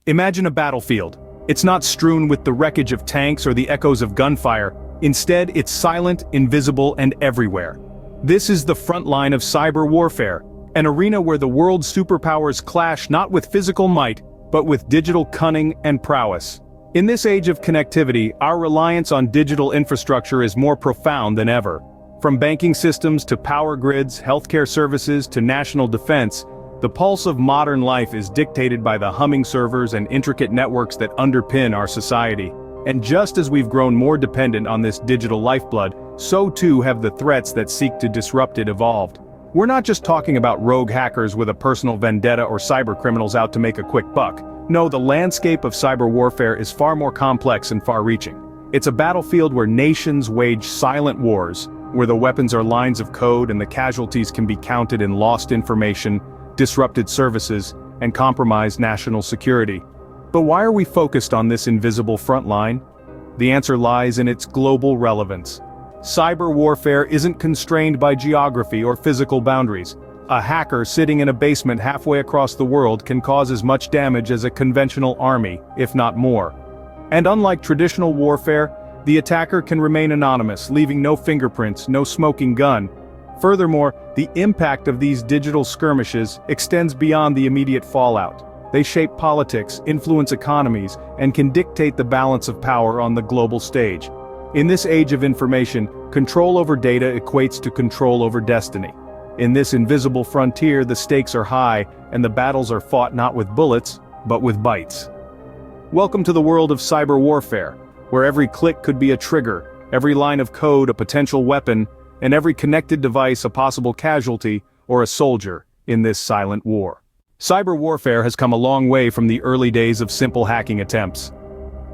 Imagine a battlefield. It's not strewn with the wreckage of tanks or the echoes of gunfire. Instead, it's silent, invisible, and everywhere. This is the front line of cyber warfare, an arena where the world's superpowers clash not with physical might, but with digital cunning and prowess. In this age of connectivity, our reliance on digital infrastructure is more profound than ever. From banking systems to power grids, healthcare services to national defense, the pulse of modern life is dictated by the humming servers and intricate networks that underpin our society. And just as we've grown more dependent on this digital lifeblood, so too have the threats that seek to disrupt it evolved. We're not just talking about rogue hackers with a personal vendetta or cybercriminals out to make a quick buck. No, the landscape of cyber warfare is far more complex and far-reaching. It's a battlefield where nations wage silent wars, where the weapons are lines of code and the casualties can be counted in lost information, disrupted services, and compromised national security. But why are we focused on this invisible front line? The answer lies in its global relevance. Cyber warfare isn't constrained by geography or physical boundaries. A hacker sitting in a basement halfway across the world can cause as much damage as a conventional army, if not more. And unlike traditional warfare, the attacker can remain anonymous, leaving no fingerprints, no smoking gun. Furthermore, the impact of these digital skirmishes extends beyond the immediate fallout. They shape politics, influence economies, and can dictate the balance of power on the global stage. In this age of information, control over data equates to control over destiny. In this invisible frontier, the stakes are high, and the battles are fought not with bullets, but with bytes. Welcome to the world of cyber warfare, where every click could be a trigger, every line of code a potential weapon, and every connected device a possible casualty or a soldier in this silent war. Cyber warfare has come a long way from the early days of simple hacking attempts.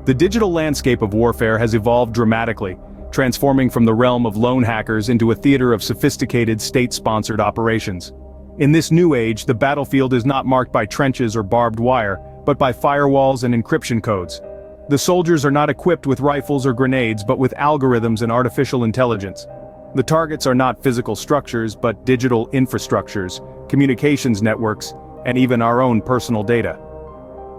The digital landscape of warfare has evolved dramatically, transforming from the realm of lone hackers into a theater of sophisticated state-sponsored operations. In this new age, the battlefield is not marked by trenches or barbed wire, but by firewalls and encryption codes. The soldiers are not equipped with rifles or grenades, but with algorithms and artificial intelligence. The targets are not physical structures, but digital infrastructures, communications networks, and even our own personal data.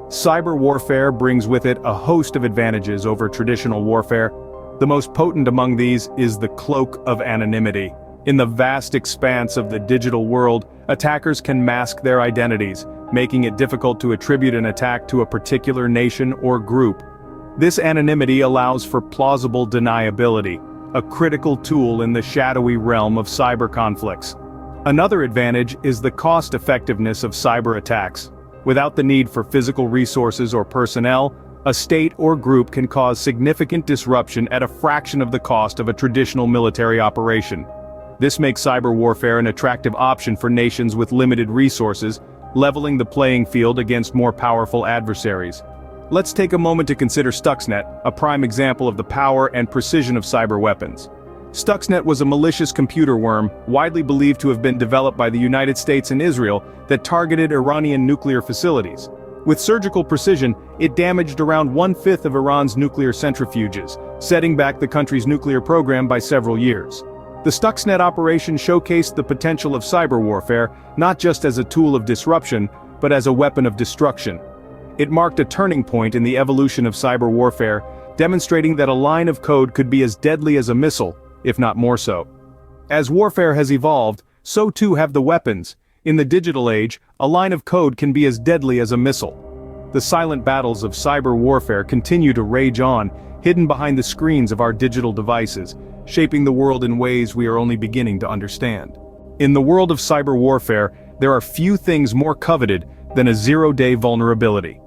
Cyber warfare brings with it a host of advantages over traditional warfare. The most potent among these is the cloak of anonymity. In the vast expanse of the digital world, attackers can mask their identities, making it difficult to attribute an attack to a particular nation or group. This anonymity allows for plausible deniability, a critical tool in the shadowy realm of cyber conflicts. Another advantage is the cost-effectiveness of cyber attacks. Without the need for physical resources or personnel, a state or group can cause significant disruption at a fraction of the cost of a traditional military operation. This makes cyber warfare an attractive option for nations with limited resources, leveling the playing field against more powerful adversaries. Let's take a moment to consider Stuxnet, a prime example of the power and precision of cyber weapons. Stuxnet was a malicious computer worm, widely believed to have been developed by the United States and Israel, that targeted Iranian nuclear facilities. With surgical precision, it damaged around 1/5 of Iran's nuclear centrifuges, setting back the country's nuclear program by several years. The Stuxnet operation showcased the potential of cyber warfare, not just as a tool of disruption, but as a weapon of destruction. It marked a turning point in the evolution of cyber warfare, demonstrating that a line of code could be as deadly as a missile, if not more so. As warfare has evolved, so too have the weapons. In the digital age, a line of code can be as deadly as a missile. The silent battles of cyber warfare continue to rage on, hidden behind the screens of our digital devices, shaping the world in ways we are only beginning to understand. In the world of cyber warfare, there are few things more coveted than a zero-day vulnerability.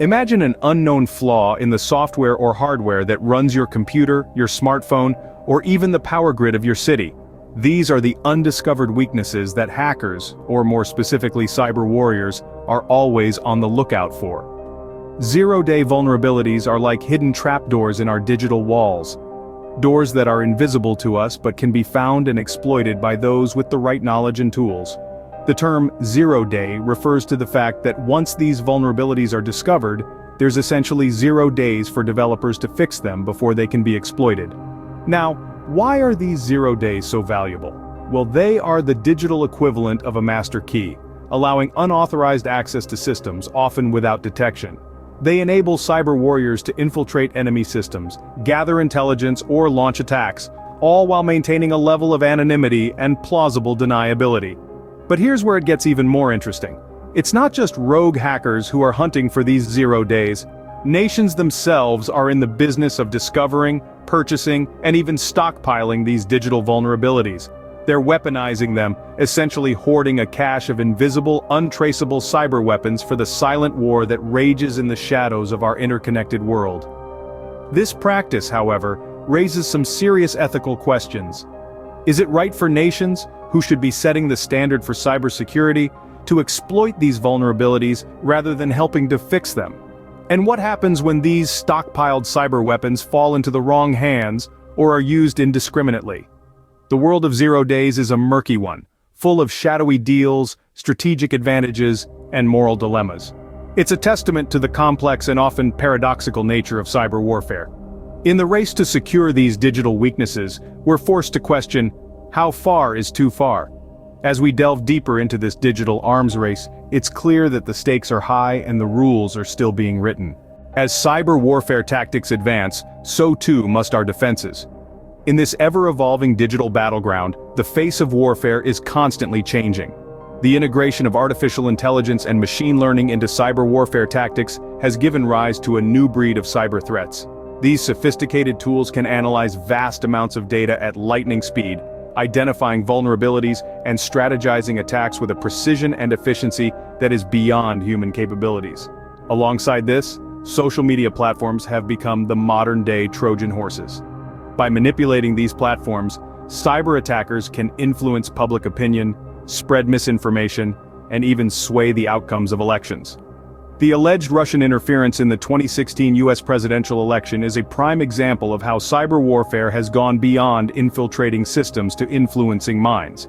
Imagine an unknown flaw in the software or hardware that runs your computer, your smartphone, or even the power grid of your city. These are the undiscovered weaknesses that hackers, or more specifically cyber warriors, are always on the lookout for. Zero-day vulnerabilities are like hidden trapdoors in our digital walls. Doors that are invisible to us but can be found and exploited by those with the right knowledge and tools. The term zero-day refers to the fact that once these vulnerabilities are discovered, there's essentially 0 days for developers to fix them before they can be exploited. Now, why are these 0 days so valuable? Well, they are the digital equivalent of a master key. allowing unauthorized access to systems, often without detection. They enable cyber warriors to infiltrate enemy systems, gather intelligence, or launch attacks, all while maintaining a level of anonymity and plausible deniability. But here's where it gets even more interesting. It's not just rogue hackers who are hunting for these 0 days. Nations themselves are in the business of discovering, purchasing, and even stockpiling these digital vulnerabilities. They're weaponizing them, essentially hoarding a cache of invisible, untraceable cyber weapons for the silent war that rages in the shadows of our interconnected world. This practice, however, raises some serious ethical questions. Is it right for nations, who should be setting the standard for cybersecurity, to exploit these vulnerabilities rather than helping to fix them? And what happens when these stockpiled cyber weapons fall into the wrong hands or are used indiscriminately? The world of 0 days is a murky one, full of shadowy deals, strategic advantages, and moral dilemmas. It's a testament to the complex and often paradoxical nature of cyber warfare. In the race to secure these digital weaknesses, we're forced to question, how far is too far? As we delve deeper into this digital arms race, it's clear that the stakes are high and the rules are still being written. As cyber warfare tactics advance, so too must our defenses. In this ever-evolving digital battleground, the face of warfare is constantly changing. The integration of artificial intelligence and machine learning into cyber warfare tactics has given rise to a new breed of cyber threats. These sophisticated tools can analyze vast amounts of data at lightning speed, identifying vulnerabilities and strategizing attacks with a precision and efficiency that is beyond human capabilities. Alongside this, social media platforms have become the modern-day Trojan horses. By manipulating these platforms, cyber attackers can influence public opinion, spread misinformation, and even sway the outcomes of elections. The alleged Russian interference in the 2016 US presidential election is a prime example of how cyber warfare has gone beyond infiltrating systems to influencing minds.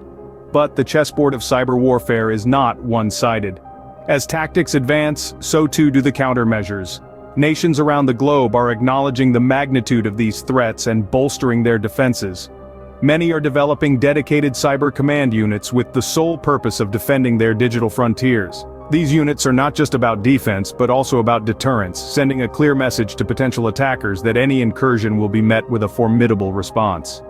But the chessboard of cyber warfare is not one-sided. As tactics advance, so too do the countermeasures. Nations around the globe are acknowledging the magnitude of these threats and bolstering their defenses. Many are developing dedicated cyber command units with the sole purpose of defending their digital frontiers. These units are not just about defense but also about deterrence, sending a clear message to potential attackers that any incursion will be met with a formidable response.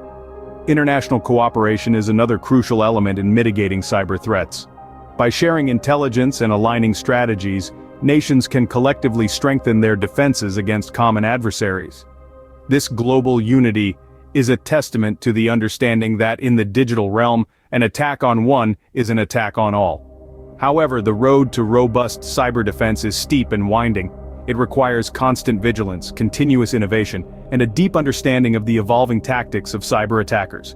International cooperation is another crucial element in mitigating cyber threats. By sharing intelligence and aligning strategies, nations can collectively strengthen their defenses against common adversaries. This global unity is a testament to the understanding that in the digital realm, an attack on one is an attack on all. However, the road to robust cyber defense is steep and winding. It requires constant vigilance, continuous innovation, and a deep understanding of the evolving tactics of cyber attackers.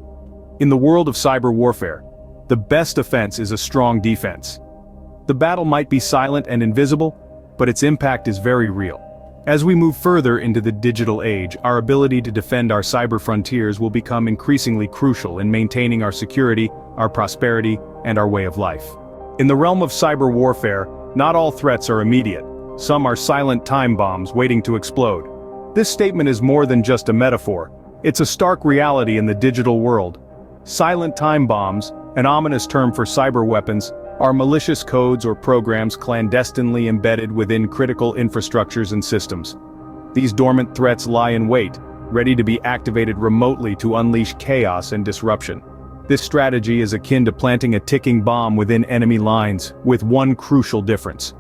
In the world of cyber warfare, the best defense is a strong defense. The battle might be silent and invisible, but its impact is very real. As we move further into the digital age, our ability to defend our cyber frontiers will become increasingly crucial in maintaining our security, our prosperity, and our way of life. In the realm of cyber warfare, not all threats are immediate. Some are silent time bombs waiting to explode. This statement is more than just a metaphor. It's a stark reality in the digital world. Silent time bombs, an ominous term for cyber weapons, are malicious codes or programs clandestinely embedded within critical infrastructures and systems. These dormant threats lie in wait, ready to be activated remotely to unleash chaos and disruption. This strategy is akin to planting a ticking bomb within enemy lines, with one crucial difference.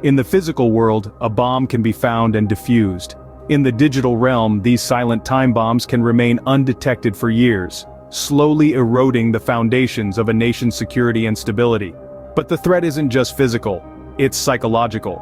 In the physical world, a bomb can be found and defused. In the digital realm, these silent time bombs can remain undetected for years, slowly eroding the foundations of a nation's security and stability. But the threat isn't just physical, it's psychological.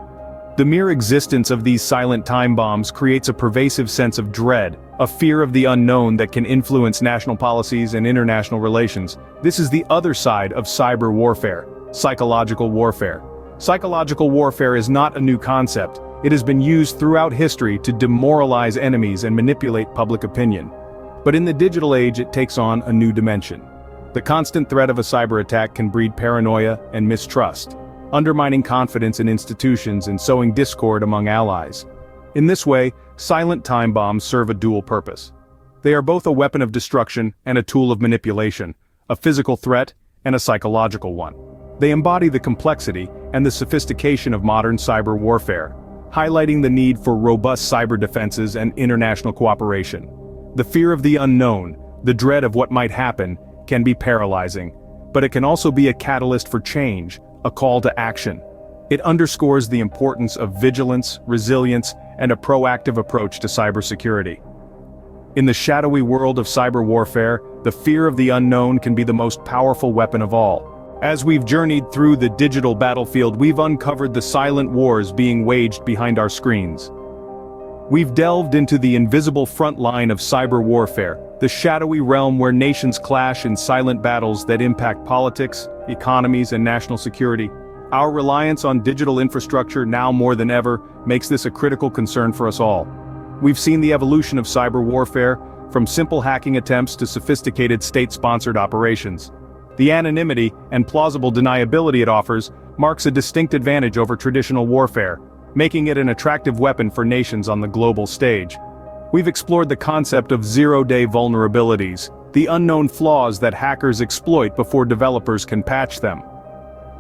The mere existence of these silent time bombs creates a pervasive sense of dread, a fear of the unknown that can influence national policies and international relations. This is the other side of cyber warfare, psychological warfare. Psychological warfare is not a new concept. It has been used throughout history to demoralize enemies and manipulate public opinion. But in the digital age, it takes on a new dimension. The constant threat of a cyber attack can breed paranoia and mistrust, undermining confidence in institutions and sowing discord among allies. In this way, silent time bombs serve a dual purpose. They are both a weapon of destruction and a tool of manipulation, a physical threat and a psychological one. They embody the complexity and the sophistication of modern cyber warfare, highlighting the need for robust cyber defenses and international cooperation. The fear of the unknown, the dread of what might happen, can be paralyzing, but it can also be a catalyst for change, a call to action. It underscores the importance of vigilance, resilience, and a proactive approach to cybersecurity. In the shadowy world of cyber warfare, the fear of the unknown can be the most powerful weapon of all. As we've journeyed through the digital battlefield, we've uncovered the silent wars being waged behind our screens. We've delved into the invisible front line of cyber warfare, the shadowy realm where nations clash in silent battles that impact politics, economies, and national security. Our reliance on digital infrastructure now more than ever makes this a critical concern for us all. We've seen the evolution of cyber warfare, from simple hacking attempts to sophisticated state-sponsored operations. The anonymity and plausible deniability it offers marks a distinct advantage over traditional warfare, making it an attractive weapon for nations on the global stage. We've explored the concept of zero-day vulnerabilities, the unknown flaws that hackers exploit before developers can patch them.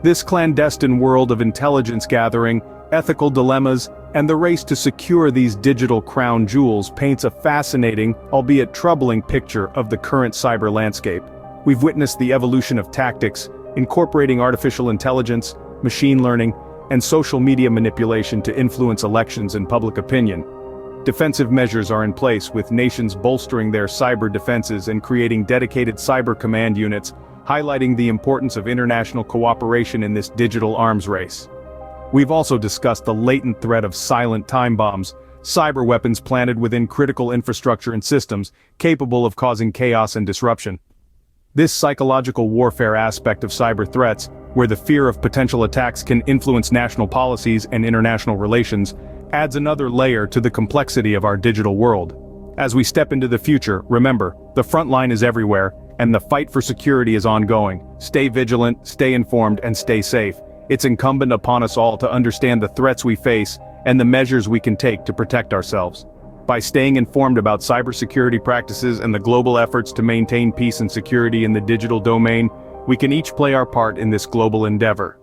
This clandestine world of intelligence gathering, ethical dilemmas, and the race to secure these digital crown jewels paints a fascinating, albeit troubling picture of the current cyber landscape. We've witnessed the evolution of tactics, incorporating artificial intelligence, machine learning, and social media manipulation to influence elections and public opinion. Defensive measures are in place, with nations bolstering their cyber defenses and creating dedicated cyber command units, highlighting the importance of international cooperation in this digital arms race. We've also discussed the latent threat of silent time bombs, cyber weapons planted within critical infrastructure and systems, capable of causing chaos and disruption. This psychological warfare aspect of cyber threats, where the fear of potential attacks can influence national policies and international relations, adds another layer to the complexity of our digital world. As we step into the future, remember, the front line is everywhere, and the fight for security is ongoing. Stay vigilant, stay informed, and stay safe. It's incumbent upon us all to understand the threats we face and the measures we can take to protect ourselves. By staying informed about cybersecurity practices and the global efforts to maintain peace and security in the digital domain, we can each play our part in this global endeavor.